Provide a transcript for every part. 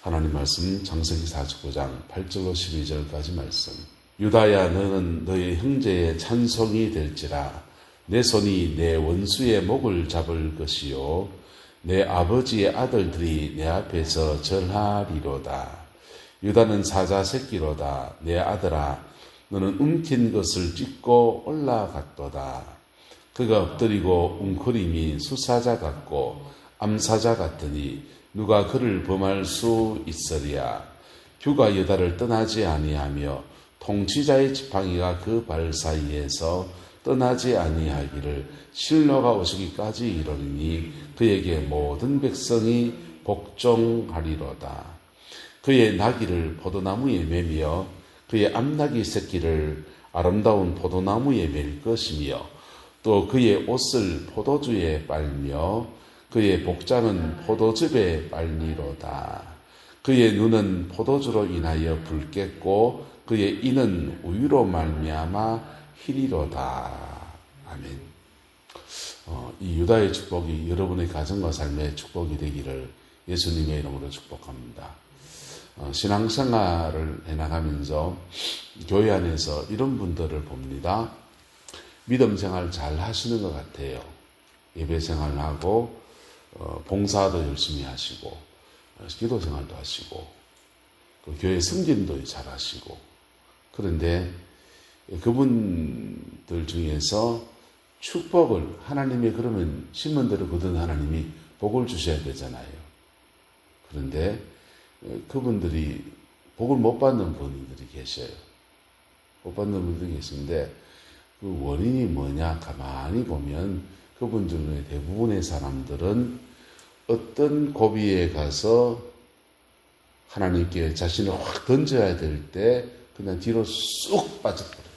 하나님 말씀 창세기 49장 8절로 12절까지 말씀. 유다야, 너는 너의 형제의 찬송이 될지라. 내 손이 내 원수의 목을 잡을 것이요 내 아버지의 아들들이 내 앞에서 절하리로다. 유다는 사자 새끼로다. 내 아들아, 너는 움킨 것을 찢고 올라갔도다. 그가 엎드리고 웅크림이 수사자 같고 암사자 같으니 누가 그를 범할 수 있으랴. 규가 유다를 떠나지 아니하며 통치자의 지팡이가 그 발 사이에서 떠나지 아니하기를 실로가 오시기까지 이르리니 그에게 모든 백성이 복종하리로다. 그의 나귀를 포도나무에 매며 그의 암나귀 새끼를 아름다운 포도나무에 맬 것이며 또 그의 옷을 포도주에 빨며 그의 복장은 포도즙에 빨리로다. 그의 눈은 포도주로 인하여 붉겠고 그의 이는 우유로 말미암아 희리로다. 아멘. 이 유다의 축복이 여러분의 가정과 삶의 축복이 되기를 예수님의 이름으로 축복합니다. 신앙생활을 해나가면서 교회 안에서 이런 분들을 봅니다. 믿음 생활 잘 하시는 것 같아요. 예배 생활하고 봉사도 열심히 하시고 기도 생활도 하시고 교회 승진도 잘 하시고, 그런데 그분들 중에서 축복을 하나님이 그러면 심은 대로 거둔 하나님이 복을 주셔야 되잖아요. 그런데 그분들이 복을 못 받는 분들이 계셔요. 못 받는 분들이 계신데 그 원인이 뭐냐 가만히 보면 그분 중에 대부분의 사람들은 어떤 고비에 가서 하나님께 자신을 확 던져야 될 때 그냥 뒤로 쑥 빠져버려요.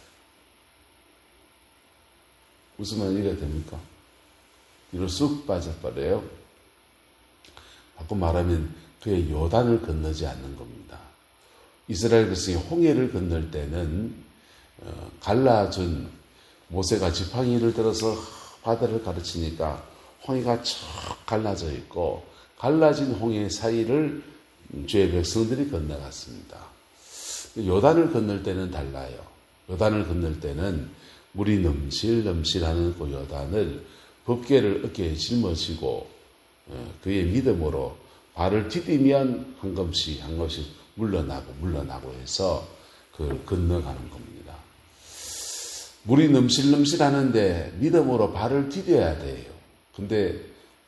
웃으면 이해가 됩니까? 뒤로 쑥 빠져버려요. 바꿔 말하면 그의 요단을 건너지 않는 겁니다. 이스라엘 백성이 홍해를 건널 때는 갈라준 모세가 지팡이를 들어서 바다를 가르치니까 홍해가 척 갈라져 있고 갈라진 홍해 사이를 주의 백성들이 건너갔습니다. 요단을 건널 때는 달라요. 요단을 건널 때는 물이 넘실넘실하는 그 요단을 법궤를 어깨에 짊어지고 그의 믿음으로 발을 디디면 한 걸음씩 물러나고 해서 그걸 건너가는 겁니다. 물이 넘실넘실하는데 믿음으로 발을 디뎌야 돼요. 근데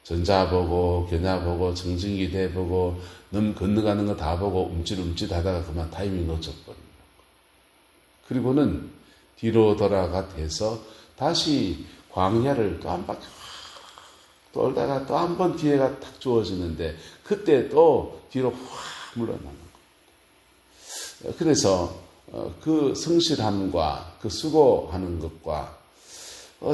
전자 보고 견야 보고 청진기 대 보고 건너가는 거 다 보고 움찔움찔 하다가 그만 타이밍 놓쳐버립니다. 그리고는 뒤로 돌아가서 다시 광야를 또 한 바퀴 돌다가 또 한 번 기회가 탁 주어지는데 그때 또 뒤로 확 물러나는 겁니다. 그래서 그 성실함과 그 수고하는 것과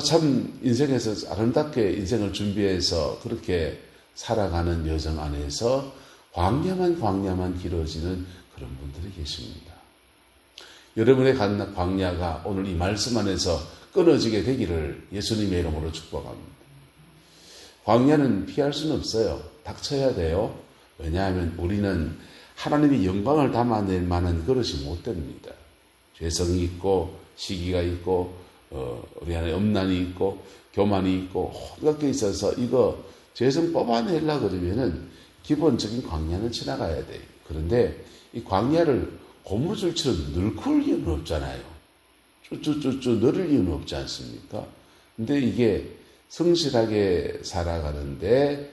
참 인생에서 아름답게 인생을 준비해서 그렇게 살아가는 여정 안에서 광야만 길어지는 그런 분들이 계십니다. 여러분의 광야가 오늘 이 말씀 안에서 끊어지게 되기를 예수님의 이름으로 축복합니다. 광야는 피할 수는 없어요. 닥쳐야 돼요. 왜냐하면 우리는 하나님의 영광을 담아낼 만한 그릇이 못 됩니다. 죄성이 있고 시기가 있고 우리 안에 엄난이 있고 교만이 있고 온갖 게 있어서 이거 죄성 뽑아내려고 그러면은 기본적인 광야는 지나가야 돼요. 그런데 이 광야를 고무줄처럼 늘쿨 이유는 없잖아요. 쭈쭈쭈쭈 늘을 이유는 없지 않습니까? 근데 이게 성실하게 살아가는데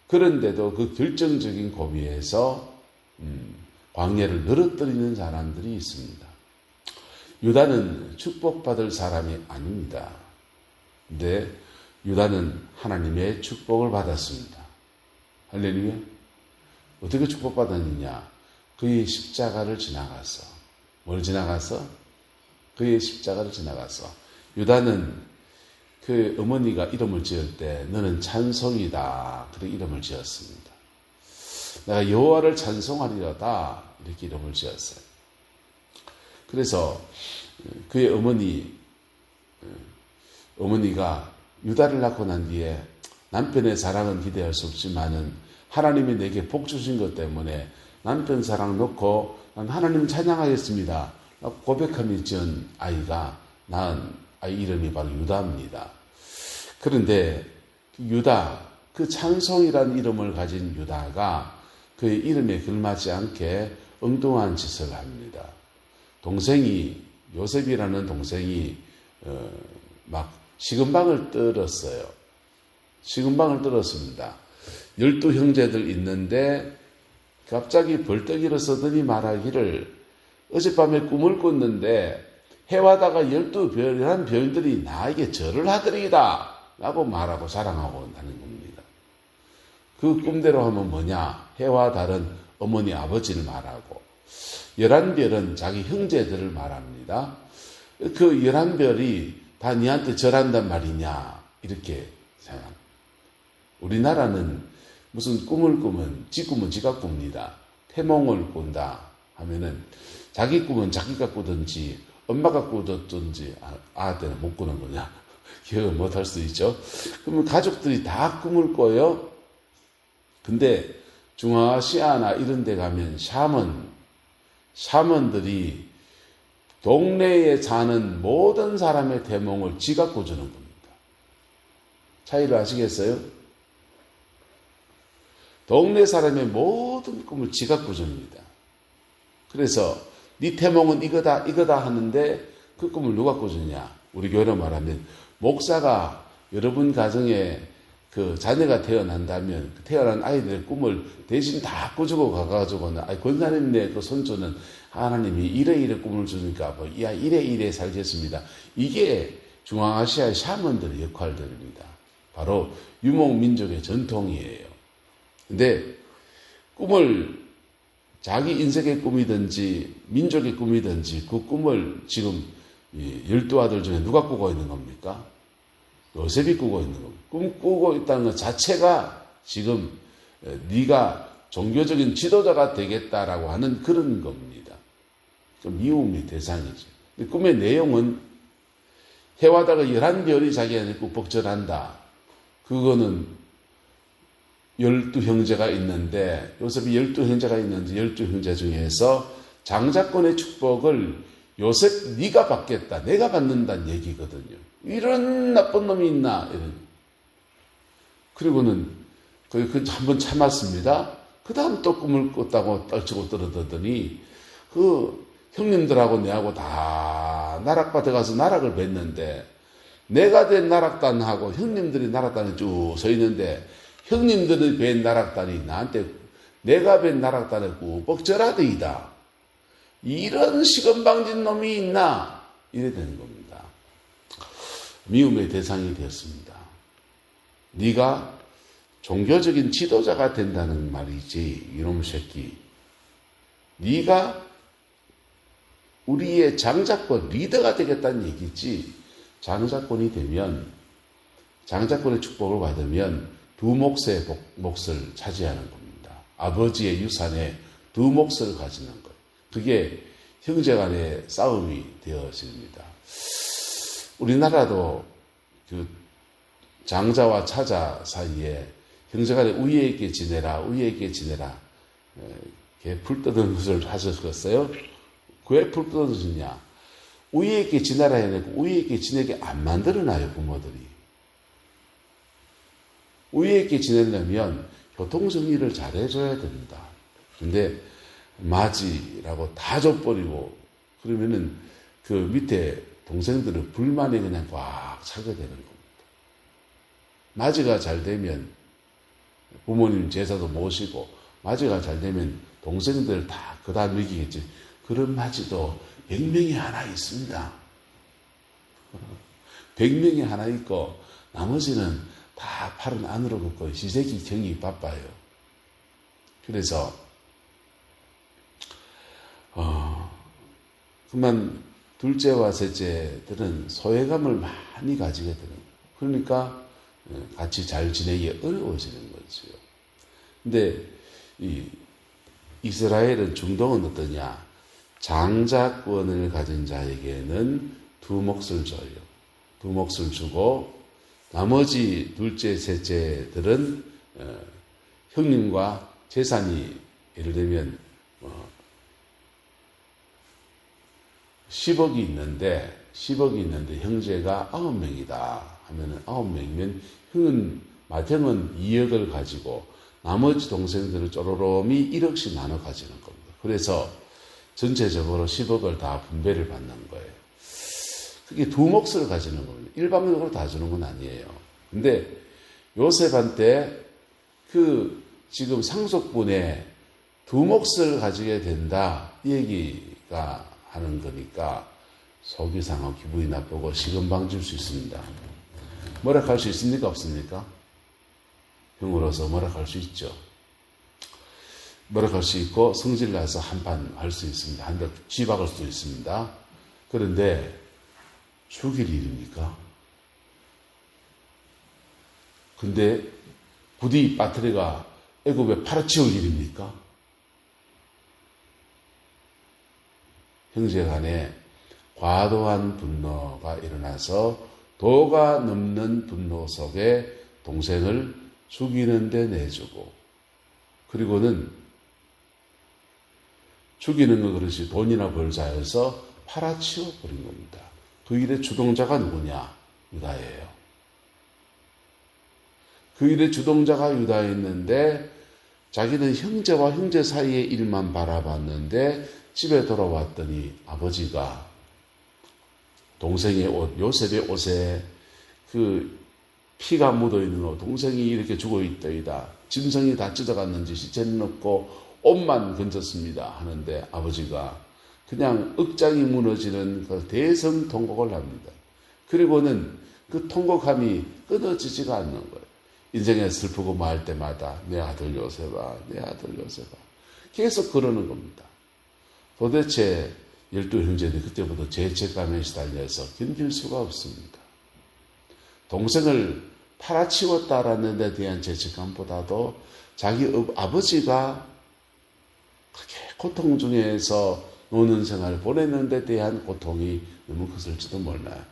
그런데도 그 결정적인 고비에서 광야를 늘어뜨리는 사람들이 있습니다. 유다는 축복받을 사람이 아닙니다. 근데 유다는 하나님의 축복을 받았습니다. 할렐루야. 어떻게 축복받았느냐? 그의 십자가를 지나가서. 뭘 지나가서? 그의 십자가를 지나가서. 유다는 그 어머니가 이름을 지을 때 너는 찬송이다. 그렇게 이름을 지었습니다. 내가 여호와를 찬송하리로다. 이렇게 이름을 지었어요. 그래서 그의 어머니가 유다를 낳고 난 뒤에 남편의 사랑은 기대할 수 없지만은 하나님이 내게 복 주신 것 때문에 남편 사랑 놓고 난 하나님 찬양하겠습니다. 고백함이 지은 아이가 낳은 아이 이름이 바로 유다입니다. 그런데 유다, 그 찬송이라는 이름을 가진 유다가 그의 이름에 걸맞지 않게 엉뚱한 짓을 합니다. 동생이, 요셉이라는 동생이 막 식은방을 떨었어요. 식은방을 떨었습니다. 12형제들 있는데 갑자기 벌떡 일어서더니 말하기를 어젯밤에 꿈을 꿨는데 해와다가 12별이란 별들이 나에게 절을 하더리이다 라고 말하고 자랑하고 하는 겁니다. 그 꿈대로 하면 뭐냐? 해와 달은 어머니 아버지를 말하고 11별은 자기 형제들을 말합니다. 그 11별이 다 니한테 절한단 말이냐 이렇게 생각합니다. 우리나라는 무슨 꿈을 꾸면 지 꿈은 지가 꿉니다. 태몽을 꾼다 하면은 자기 꿈은 자기가 꾸든지 엄마가 꾸든지 아한테는 못 꾸는 거냐 기억을 못할 수 있죠. 그러면 가족들이 다 꿈을 꿔요. 근데 중앙아시아나 이런 데 가면 샤먼들이 동네에 사는 모든 사람의 태몽을 지가 꾸주는 겁니다. 차이를 아시겠어요? 동네 사람의 모든 꿈을 지가 꾸줍니다. 그래서 네 태몽은 이거다 하는데 그 꿈을 누가 꾸주냐? 우리 교회로 말하면 목사가 여러분 가정에 그 자녀가 태어난다면 태어난 아이들의 꿈을 대신 다 꾸주고 가가지고는 권사님네 그 손주는 하나님이 이래 꿈을 주니까 뭐 이래 살겠습니다. 이게 중앙아시아의 샤먼들의 역할들입니다. 바로 유목민족의 전통이에요. 근데 꿈을 자기 인생의 꿈이든지 민족의 꿈이든지 그 꿈을 지금 12아들 중에 누가 꾸고 있는 겁니까? 요셉이 꾸고 있는 겁니다. 꿈 꾸고 있다는 것 자체가 지금 네가 종교적인 지도자가 되겠다라고 하는 그런 겁니다. 좀 미움의 대상이죠. 근데 꿈의 내용은 해와다가 11별이 자기한테 꾹뻑절한다. 그거는 12형제가 있는데 요셉이 12형제가 있는데 12형제 중에서 장자권의 축복을 요셉 네가 받겠다. 내가 받는다는 얘기거든요. 이런 나쁜 놈이 있나? 이런. 그리고는 한번 참았습니다. 그 다음 또 꿈을 꿨다고 떨치고 떨어졌더니 그 형님들하고 내하고 다 나락밭에 가서 나락을 뱉는데 내가 된 나락단하고 형님들이 나락단에 쭉 서 있는데 형님들이 뵌 나락단이 나한테 내가 뵌 나락단에 꾹 절하더이다. 이런 시건방진 놈이 있나? 이래 되는 겁니다. 미움의 대상이 되었습니다. 네가 종교적인 지도자가 된다는 말이지 이놈 새끼. 네가 우리의 장자권 리더가 되겠다는 얘기지. 장자권이 되면 장자권의 축복을 받으면 두 몫의 몫을 차지하는 겁니다. 아버지의 유산에 두 몫을 가지는 것. 그게 형제 간의 싸움이 되어집니다. 우리나라도 그 장자와 차자 사이에 형제 간에 우애 있게 지내라. 걔 풀 뜯은 것을 하셨겠어요? 왜 풀 뜯어주냐? 우애 있게 지내라 해놓고 우애 있게 지내게 안 만들어놔요, 부모들이. 우애 있게 지내려면 교통정리를 잘해줘야 된다. 근데 맞이라고 다 줘버리고 그러면은 그 밑에 동생들은 불만이 그냥 꽉 차게 되는 겁니다. 맞이가 잘 되면 부모님 제사도 모시고 맞이가 잘 되면 동생들 다 그다 먹이겠지. 그런 맞이도 100명이 하나 있습니다. 100명이 하나 있고 나머지는 다 팔은 안으로 긋고 시세기 경이 바빠요. 그래서 그만 둘째와 셋째들은 소외감을 많이 가지게 되는 거예요. 그러니까 같이 잘 지내기 어려워지는 거죠. 근데 이스라엘은 중동은 어떠냐? 장자권을 가진 자에게는 두 몫을 줘요. 두 몫을 주고 나머지 둘째, 셋째들은 형님과 재산이 예를 들면 10억이 있는데 형제가 9명이다 하면은 9명이면 맏형은 2억을 가지고 나머지 동생들은 쪼로롬이 1억씩 나눠 가지는 겁니다. 그래서 전체적으로 10억을 다 분배를 받는 거예요. 그게 두 몫을 가지는 겁니다. 일방적으로 다 주는 건 아니에요. 근데 요셉한테 지금 상속분에 두 몫을 가지게 된다 이 얘기가 하는 거니까 속이 상하고 기분이 나쁘고 시금방질 수 있습니다. 뭐라할 수 있습니까? 없습니까? 형으로서 뭐라할 수 있죠. 뭐라할 수 있고 성질 나서 한판 할 수 있습니다. 한 대 쥐박을 수도 있습니다. 그런데 죽일 일입니까? 근데 부디 빠트리가 애굽에 팔아치울 일입니까? 형제 간에 과도한 분노가 일어나서 도가 넘는 분노 속에 동생을 죽이는 데 내주고, 그리고는 죽이는 건 그렇지 돈이나 벌자여서 팔아치워 버린 겁니다. 그 일의 주동자가 누구냐? 유다예요. 그 일의 주동자가 유다였는데 자기는 형제와 형제 사이의 일만 바라봤는데 집에 돌아왔더니 아버지가 동생의 옷, 요셉의 옷에 그 피가 묻어있는 옷, 동생이 이렇게 죽어있더이다. 짐승이 다 찢어갔는지 시체는 없고 옷만 건졌습니다 하는데 아버지가 그냥 억장이 무너지는 그 대성통곡을 합니다. 그리고는 그 통곡함이 끊어지지가 않는 거예요. 인생에 슬프고 말 때마다 내 아들 요셉아, 내 아들 요셉아 계속 그러는 겁니다. 도대체 12형제들이 그때부터 죄책감에 시달려서 견딜 수가 없습니다. 동생을 팔아치웠다라는 데 대한 죄책감보다도 자기 아버지가 그렇게 고통 중에서 노는 생활을 보내는 데 대한 고통이 너무 컸을지도 몰라요.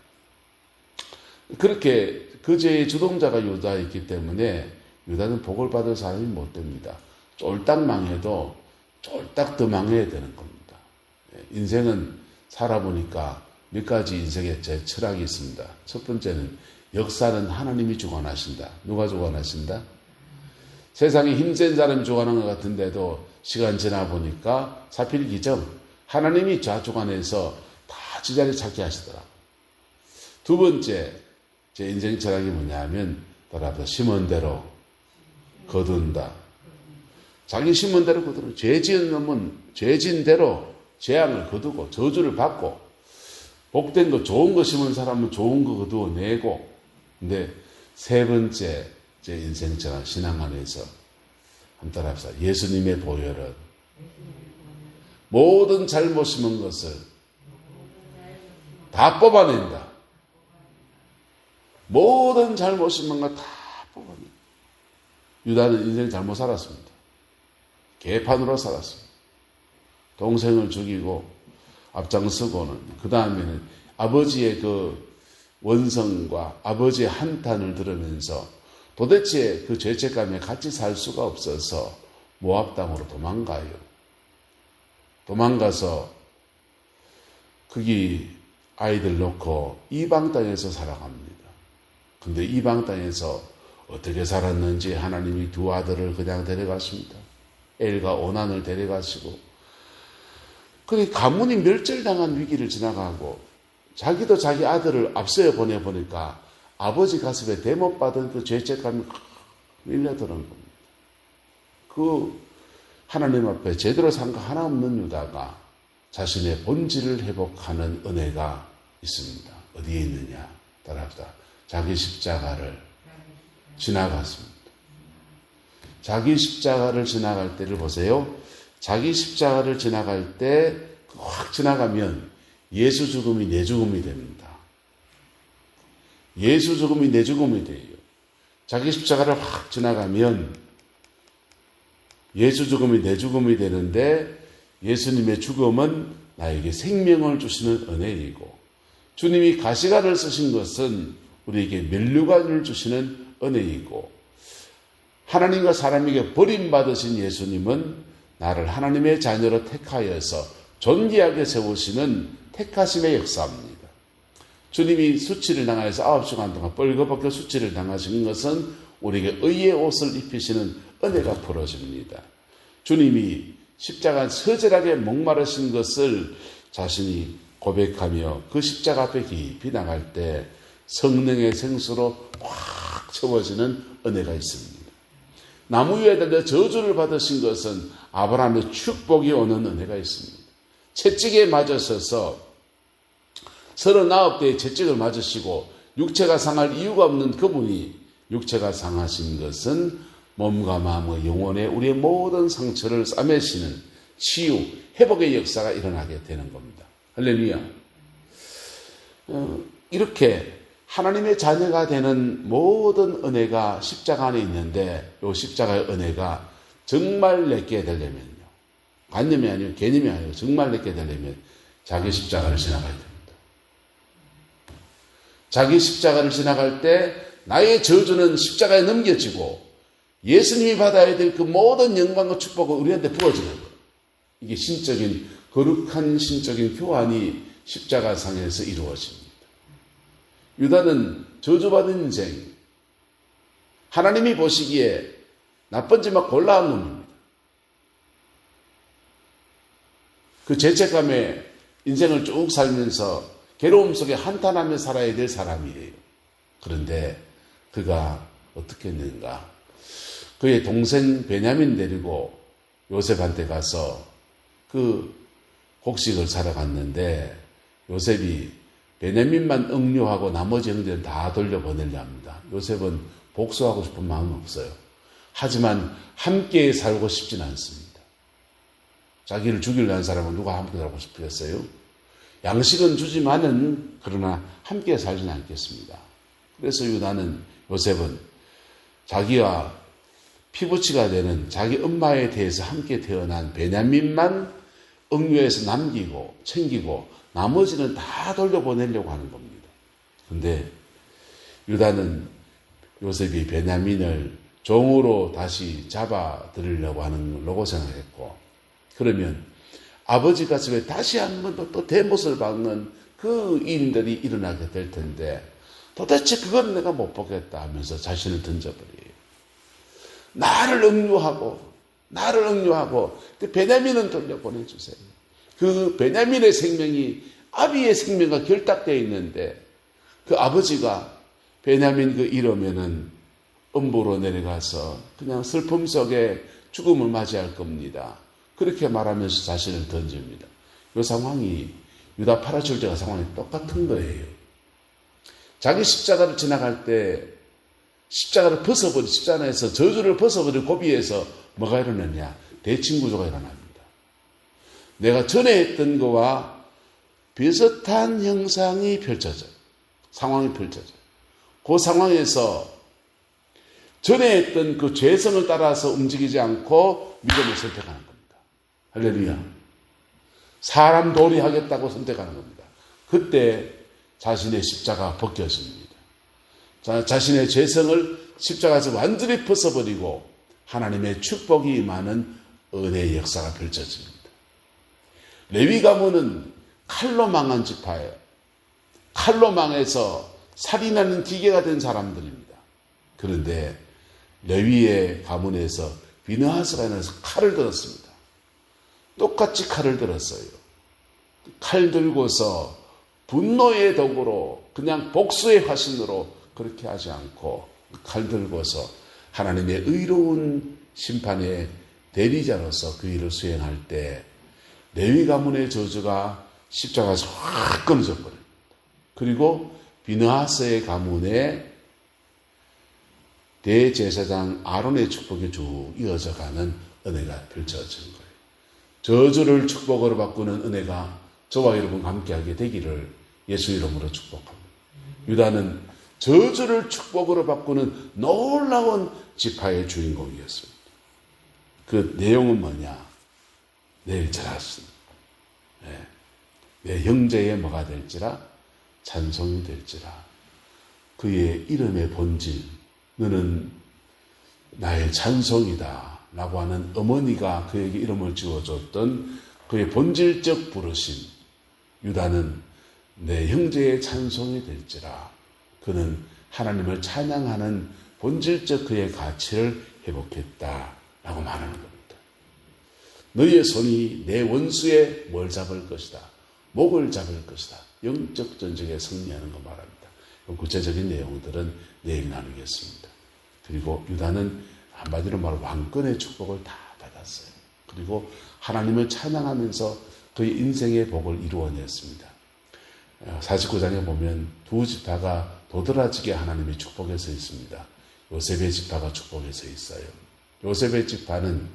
그렇게 그 죄의 주동자가 유다였기 때문에 유다는 복을 받을 사람이 못 됩니다. 쫄딱 망해도 쫄딱 더 망해야 되는 겁니다. 인생은 살아보니까 몇 가지 인생의 제 철학이 있습니다. 첫 번째는 역사는 하나님이 주관하신다. 누가 주관하신다? 세상에 힘센 사람이 주관하는 것 같은데도 시간 지나 보니까 사필기정 하나님이 좌주관해서 다 지자리 찾게 하시더라. 두 번째 제 인생 철학이 뭐냐면 따라서 심은 대로 거둔다. 자기 심은 대로 거두는 죄 지은 놈은 죄 지은 대로 재앙을 거두고 저주를 받고 복된 거 좋은 거 심은 사람은 좋은 거 거두어내고. 근데 세 번째 제 인생 철학 신앙 안에서 한번 따라합시다. 예수님의 보혈은 모든 잘못 심은 것을 다 뽑아낸다. 모든 잘못 심은 거 다 뽑아낸다. 유다는 인생 잘못 살았습니다. 개판으로 살았습니다. 동생을 죽이고 앞장서고는 그 다음에는 아버지의 그 원성과 아버지의 한탄을 들으면서 도대체 그 죄책감에 같이 살 수가 없어서 모압 땅으로 도망가요. 도망가서 거기 아이들 놓고 이방 땅에서 살아갑니다. 근데 이방 땅에서 어떻게 살았는지 하나님이 두 아들을 그냥 데려갔습니다. 엘과 오난을 데려가시고 그리고 가문이 멸절당한 위기를 지나가고 자기도 자기 아들을 앞서어 보내보니까 아버지 가슴에 대못받은 그 죄책감이 밀려드는 겁니다. 그 하나님 앞에 제대로 산 거 하나 없는 유다가 자신의 본질을 회복하는 은혜가 있습니다. 어디에 있느냐? 따라합시다. 자기 십자가를 지나갔습니다. 자기 십자가를 지나갈 때를 보세요. 자기 십자가를 지나갈 때 확 지나가면 예수 죽음이 내 죽음이 됩니다. 예수 죽음이 내 죽음이 돼요. 자기 십자가를 확 지나가면 예수 죽음이 내 죽음이 되는데 예수님의 죽음은 나에게 생명을 주시는 은혜이고 주님이 가시관을 쓰신 것은 우리에게 면류관을 주시는 은혜이고 하나님과 사람에게 버림받으신 예수님은 나를 하나님의 자녀로 택하여서 존귀하게 세우시는 택하심의 역사입니다. 주님이 수치를 당하여서 9시간 동안 뻘겋게 수치를 당하신 것은 우리에게 의의 옷을 입히시는 은혜가 벌어집니다. 주님이 십자가 처절하게 목마르신 것을 자신이 고백하며 그 십자가 앞에 깊이 나갈 때 성령의 생수로 꽉 채워지는 은혜가 있습니다. 나무 위에 달려 저주를 받으신 것은 아브라함의 축복이 오는 은혜가 있습니다. 채찍에 맞으셔서 39대의 채찍을 맞으시고 육체가 상할 이유가 없는 그분이 육체가 상하신 것은 몸과 마음과 영혼의 우리의 모든 상처를 싸매시는 치유, 회복의 역사가 일어나게 되는 겁니다. 할렐루야. 이렇게 하나님의 자녀가 되는 모든 은혜가 십자가 안에 있는데 이 십자가의 은혜가 정말 내게 되려면요. 관념이 아니고 개념이 아니고 정말 내게 되려면 자기 십자가를 지나가야 됩니다. 자기 십자가를 지나갈 때 나의 저주는 십자가에 넘겨지고 예수님이 받아야 될 그 모든 영광과 축복을 우리한테 부어지는 거예요. 이게 신적인 거룩한 신적인 교환이 십자가상에서 이루어집니다. 유다는 저주받은 인생, 하나님이 보시기에 나쁜지만 골라한 놈입니다. 그 죄책감에 인생을 쭉 살면서 괴로움 속에 한탄하며 살아야 될 사람이에요. 그런데 그가 어떻게 했는가? 그의 동생 베냐민 데리고 요셉한테 가서 그 곡식을 사러 갔는데 요셉이 베냐민만 억류하고 나머지 형제는 다 돌려보내려 합니다. 요셉은 복수하고 싶은 마음은 없어요. 하지만 함께 살고 싶진 않습니다. 자기를 죽이려는 사람은 누가 함께 살고 싶겠어요? 양식은 주지만은 그러나 함께 살지는 않겠습니다. 그래서 요셉은 자기와 피부치가 되는 자기 엄마에 대해서 함께 태어난 베냐민만 억류에서 남기고 챙기고 나머지는 다 돌려보내려고 하는 겁니다. 그런데 유다는 요셉이 베냐민을 종으로 다시 잡아들이려고 하는 걸로 생각했고, 그러면 아버지 가슴에 다시 한 번 또 대못을 박는 그 일들이 일어나게 될 텐데 도대체 그건 내가 못 보겠다 하면서 자신을 던져버려요. 나를 억류하고 그 베냐민은 돌려보내주세요. 그 베냐민의 생명이 아비의 생명과 결탁되어 있는데 그 아버지가 베냐민 그 이러면은 음부로 내려가서 그냥 슬픔 속에 죽음을 맞이할 겁니다. 그렇게 말하면서 자신을 던집니다. 이 상황이 유다 파라출제가 상황이 똑같은 거예요. 자기 십자가를 지나갈 때 십자가를 벗어버린 십자가에서 저주를 벗어버린 고비에서 뭐가 일어나냐? 대칭구조가 일어납니다. 내가 전에 했던 거와 비슷한 형상이 펼쳐져요. 상황이 펼쳐져요. 그 상황에서 전에 했던 그 죄성을 따라서 움직이지 않고 믿음을 선택하는 겁니다. 할렐루야. 사람 도리 하겠다고 선택하는 겁니다. 그때 자신의 십자가 벗겨집니다. 자신의 죄성을 십자가에서 완전히 벗어버리고 하나님의 축복이 임하는 은혜의 역사가 펼쳐집니다. 레위 가문은 칼로 망한 지파예요. 칼로 망해서 살인하는 기계가 된 사람들입니다. 그런데 레위의 가문에서 비느하스가 나서 칼을 들었습니다. 똑같이 칼을 들었어요. 칼 들고서 분노의 도구로 그냥 복수의 화신으로 그렇게 하지 않고 칼 들고서 하나님의 의로운 심판의 대리자로서 그 일을 수행할 때 레위 가문의 저주가 십자가에서 확 끊어져 버립니다. 그리고 비느하스의 가문의 대제사장 아론의 축복이 쭉 이어져 가는 은혜가 펼쳐지는 거예요. 저주를 축복으로 바꾸는 은혜가 저와 여러분과 함께하게 되기를 예수 이름으로 축복합니다. 유다는 저주를 축복으로 바꾸는 놀라운 지파의 주인공이었습니다. 그 내용은 뭐냐? 내일 잘 아십니다. 내 형제의 뭐가 될지라 찬송이 될지라 그의 이름의 본질 너는 나의 찬송이다 라고 하는 어머니가 그에게 이름을 지어줬던 그 그의 본질적 부르심. 유다는 내 형제의 찬송이 될지라. 그는 하나님을 찬양하는 본질적 그의 가치를 회복했다라고 말하는 겁니다. 너희의 손이 내 원수의 뭘 잡을 것이다. 목을 잡을 것이다. 영적 전쟁에 승리하는 거 말합니다. 구체적인 내용들은 내일 나누겠습니다. 그리고 유다는 한마디로 말하면 왕권의 축복을 다 받았어요. 그리고 하나님을 찬양하면서 그의 인생의 복을 이루어냈습니다. 49장에 보면 두 지파가 도드라지게 하나님의 축복에 서 있습니다. 요셉의 지파가 축복에 서 있어요. 요셉의 지파는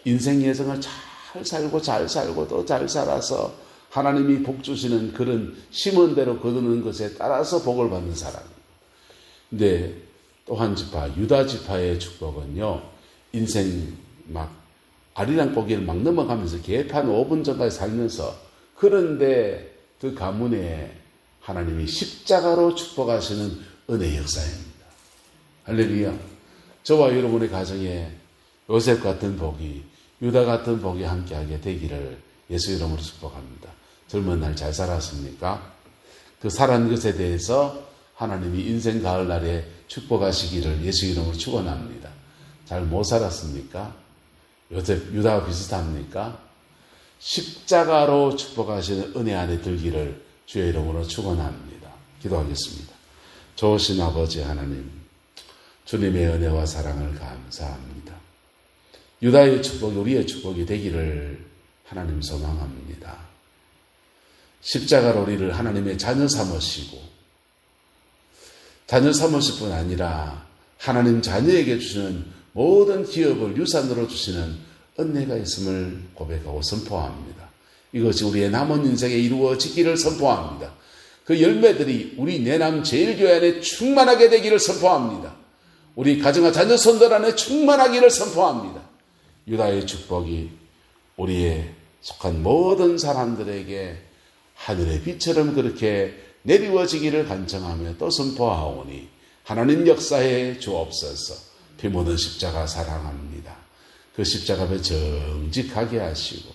인생 예정을 잘 살고 또 잘 살아서 하나님이 복 주시는 그런 심은 대로 거두는 것에 따라서 복을 받는 사람이에요. 근데 또 한 지파, 유다 지파의 축복은요, 인생 막 아리랑 고개를 막 넘어가면서 개판 5분 전까지 살면서, 그런데 그 가문에 하나님이 십자가로 축복하시는 은혜의 역사입니다. 할렐루야. 저와 여러분의 가정에 요셉 같은 복이, 유다 같은 복이 함께하게 되기를 예수 이름으로 축복합니다. 젊은 날 잘 살았습니까? 그 살은 것에 대해서 하나님이 인생 가을날에 축복하시기를 예수 이름으로 축원합니다. 잘 못 살았습니까? 요셉, 유다와 비슷합니까? 십자가로 축복하시는 은혜 안에 들기를 주의 이름으로 축원합니다. 기도하겠습니다. 좋으신 아버지 하나님, 주님의 은혜와 사랑을 감사합니다. 유다의 축복이 우리의 축복이 되기를 하나님 소망합니다. 십자가로 우리를 하나님의 자녀 삼으시고, 자녀 삼으실 뿐 아니라 하나님 자녀에게 주시는 모든 기업을 유산으로 주시는 은혜가 있음을 고백하고 선포합니다. 이것이 우리의 남은 인생에 이루어지기를 선포합니다. 그 열매들이 우리 내남 제일교회 안에 충만하게 되기를 선포합니다. 우리 가정과 자녀 손들 안에 충만하기를 선포합니다. 유다의 축복이 우리의 속한 모든 사람들에게 하늘의 빛처럼 그렇게 내리워지기를 간청하며 또 선포하오니 하나님 역사에 주옵소서. 피 묻은 십자가 사랑합니다. 그 십자가를 정직하게 하시고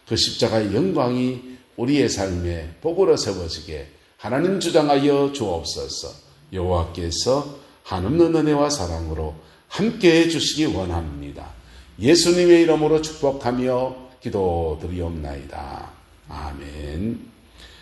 그 십자가의 영광이 우리의 삶에 복으로 세워지게 하나님 주장하여 주옵소서. 여호와께서 한없는 은혜와 사랑으로 함께해 주시기 원합니다. 예수님의 이름으로 축복하며 기도드리옵나이다. 아멘.